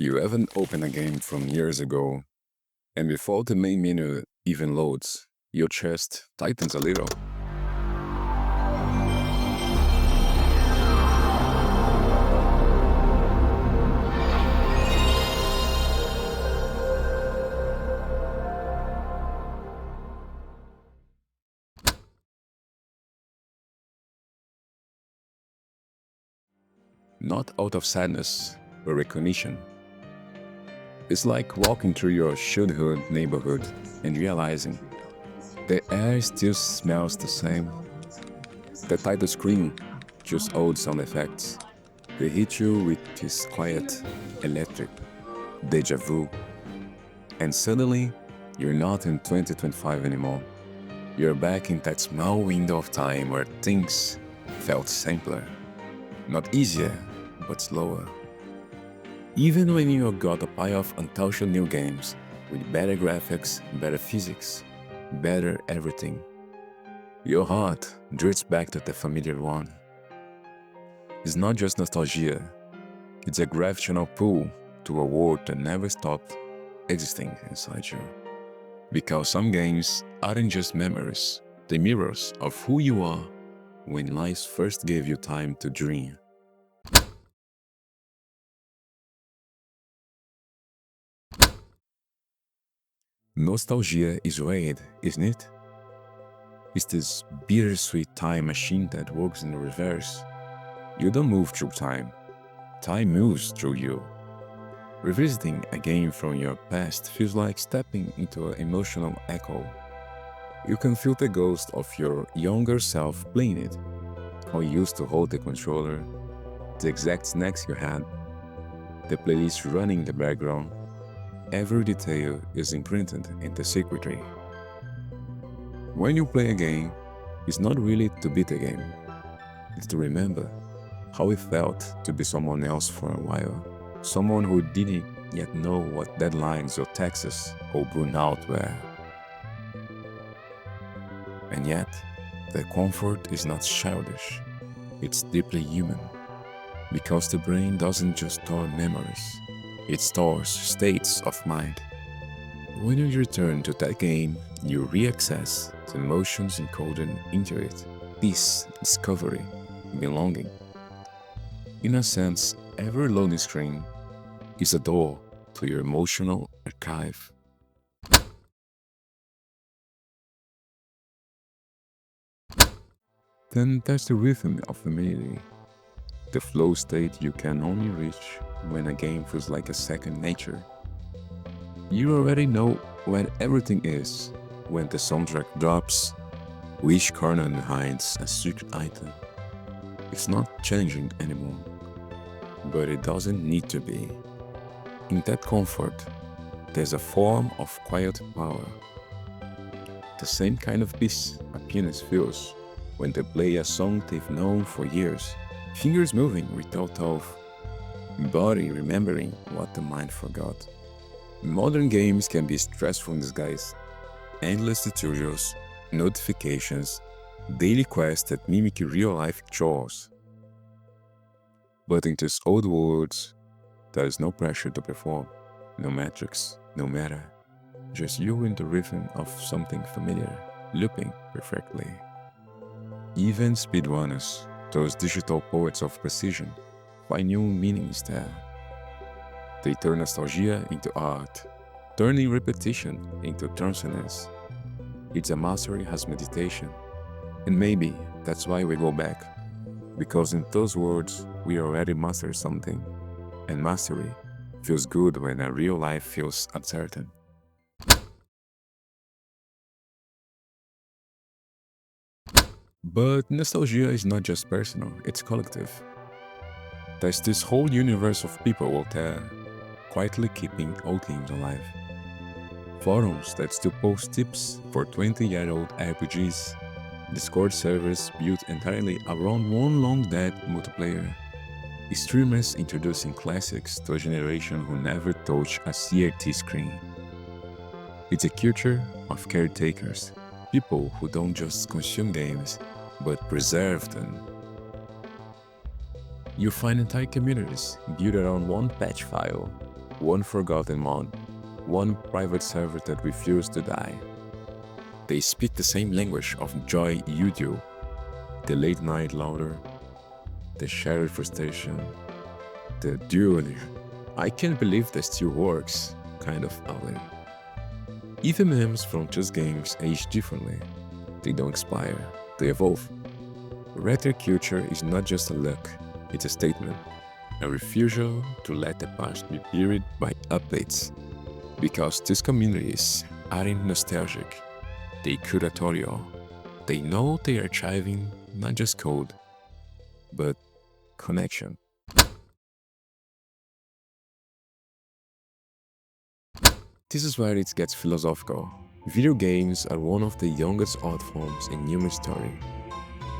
You haven't opened a game from years ago, and before the main menu even loads, your chest tightens a little. Not out of sadness, but recognition. It's like walking through your childhood neighborhood and realizing the air still smells the same. The title screen, just old sound effects. They hit you with this quiet, electric deja vu. And suddenly, you're not in 2025 anymore. You're back in that small window of time where things felt simpler. Not easier, but slower. Even when you got a pile of untouched new games, with better graphics, better physics, better everything, your heart drifts back to the familiar one. It's not just nostalgia, it's a gravitational pull to a world that never stopped existing inside you. Because some games aren't just memories, they're mirrors of who you are when life first gave you time to dream. Nostalgia is weird, isn't it? It's this bittersweet time machine that works in reverse. You don't move through time, time moves through you. Revisiting a game from your past feels like stepping into an emotional echo. You can feel the ghost of your younger self playing it, how you used to hold the controller, the exact snacks you had, the playlist running in the background. Every detail is imprinted in the circuitry. When you play a game, it's not really to beat the game, it's to remember how it felt to be someone else for a while. Someone who didn't yet know what deadlines or taxes or burnout were. And yet, the comfort is not childish, it's deeply human. Because the brain doesn't just store memories, it stores states of mind. When you return to that game, you reaccess the emotions encoded into it. Peace, discovery, belonging. In a sense, every loading screen is a door to your emotional archive. Then there's the rhythm of familiarity, the flow state you can only reach when a game feels like a second nature. You already know where everything is, when the soundtrack drops, which corner hides a secret item. It's not changing anymore, but it doesn't need to be. In that comfort, there's a form of quiet power. The same kind of peace a pianist feels when they play a song they've known for years, fingers moving without thought, body remembering what the mind forgot. Modern games can be stressful in disguise. Endless tutorials, notifications, daily quests that mimic real-life chores. But in these old worlds, there is no pressure to perform, no metrics, no matter. Just you in the rhythm of something familiar, looping perfectly. Even speedrunners, those digital poets of precision, find new meanings there. They turn nostalgia into art, turning repetition into transcendence. It's a mastery as meditation. And maybe that's why we go back. Because in those words, we already mastered something. And mastery feels good when a real life feels uncertain. But nostalgia is not just personal, it's collective. There's this whole universe of people out there quietly keeping old games alive. Forums that still post tips for 20-year-old RPGs, Discord servers built entirely around one long-dead multiplayer, streamers introducing classics to a generation who never touched a CRT screen. It's a culture of caretakers, people who don't just consume games, but preserve them. You find entire communities built around one patch file, one forgotten month, one private server that refused to die. They speak the same language of joy you do, the late night laughter, the shared frustration, the dude, I can't believe this still works kind of outing. Even memes from just games age differently. They don't expire, they evolve. Retro culture is not just a look, it's a statement, a refusal to let the past be buried by updates. Because these communities aren't nostalgic, they curatorial. They know they are achieving not just code, but connection. This is where it gets philosophical. Video games are one of the youngest art forms in human story,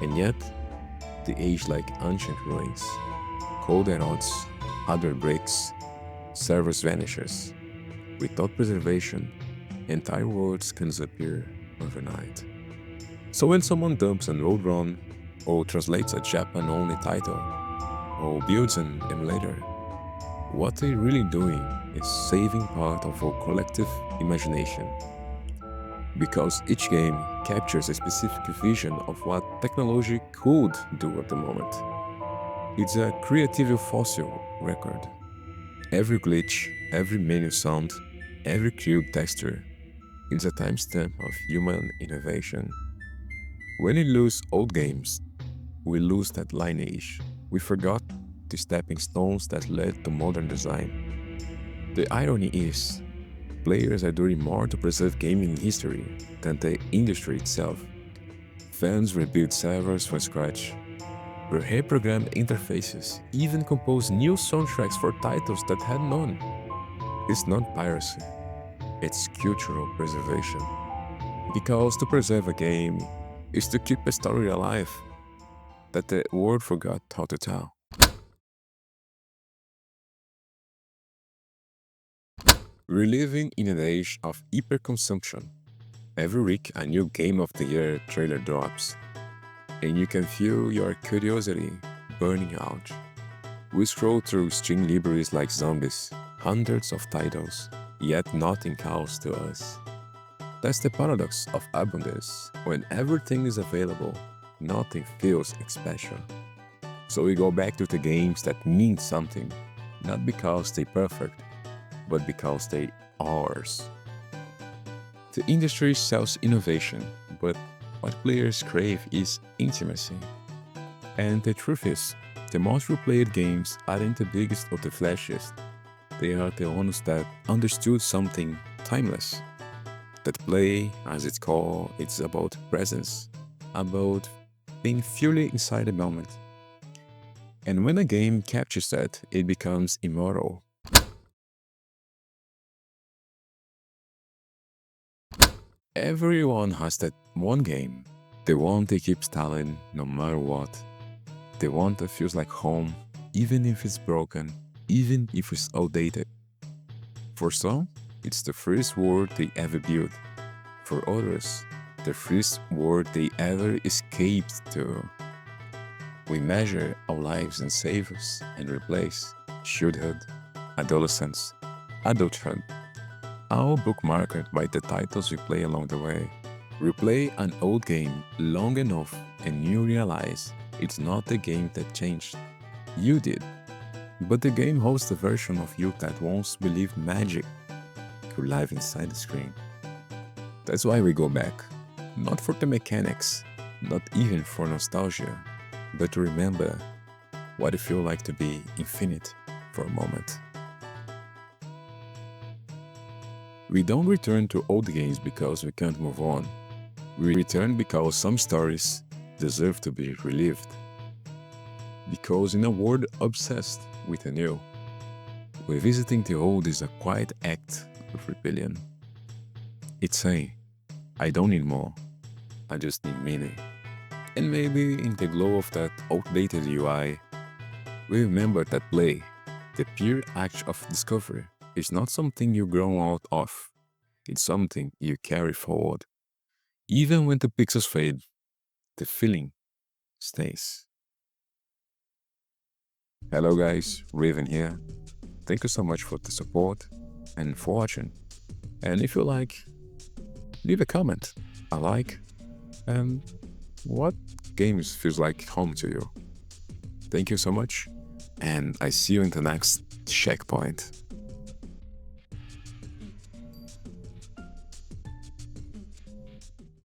and yet they age like ancient ruins. Code erodes, hardware breaks, servers vanishes. Without preservation, entire worlds can disappear overnight. So when someone dumps an old run, or translates a Japan-only title, or builds an emulator, what they're really doing is saving part of our collective imagination. Because each game captures a specific vision of what technology could do at the moment. It's a creative fossil record. Every glitch, every menu sound, every cube texture is a timestamp of human innovation. When we lose old games, we lose that lineage. We forgot the stepping stones that led to modern design. The irony is, players are doing more to preserve gaming history than the industry itself. Fans rebuild servers from scratch, reprogram interfaces, even compose new soundtracks for titles that had none. It's not piracy, it's cultural preservation. Because to preserve a game is to keep a story alive that the world forgot how to tell. We're living in an age of hyperconsumption. Every week, a new Game of the Year trailer drops, and you can feel your curiosity burning out. We scroll through Steam libraries like zombies, hundreds of titles, yet nothing calls to us. That's the paradox of abundance. When everything is available, nothing feels special. So we go back to the games that mean something, not because they're perfect, but because they ours. The industry sells innovation, but what players crave is intimacy. And the truth is, the most replayed games aren't the biggest or the flashiest. They are the ones that understood something timeless. That play, as it's called, it's about presence, about being fully inside the moment. And when a game captures that, it becomes immortal. Everyone has that one game, the one they keep telling no matter what, the one that feels like home, even if it's broken, even if it's outdated. For some, it's the first world they ever built. For others, the first world they ever escaped to. We measure our lives in savers and replace childhood, adolescence, adulthood, all bookmarked by the titles we play along the way. Replay an old game long enough and you realize it's not the game that changed. You did. But the game hosts a version of you that once believed magic could live inside the screen. That's why we go back. Not for the mechanics, not even for nostalgia, but to remember what it feels like to be infinite for a moment. We don't return to old games because we can't move on. We return because some stories deserve to be relived. Because in a world obsessed with the new, revisiting the old is a quiet act of rebellion. It's saying, I don't need more, I just need meaning. And maybe in the glow of that outdated UI, we remember that play, the pure act of discovery, is not something you grow out of. It's something you carry forward. Even when the pixels fade, the feeling stays. Hello guys, Raven here. thank you so much for the support and for watching. And if you like, leave a comment. I like. And what games feels like home to you? Thank you so much. And I see you in the next checkpoint.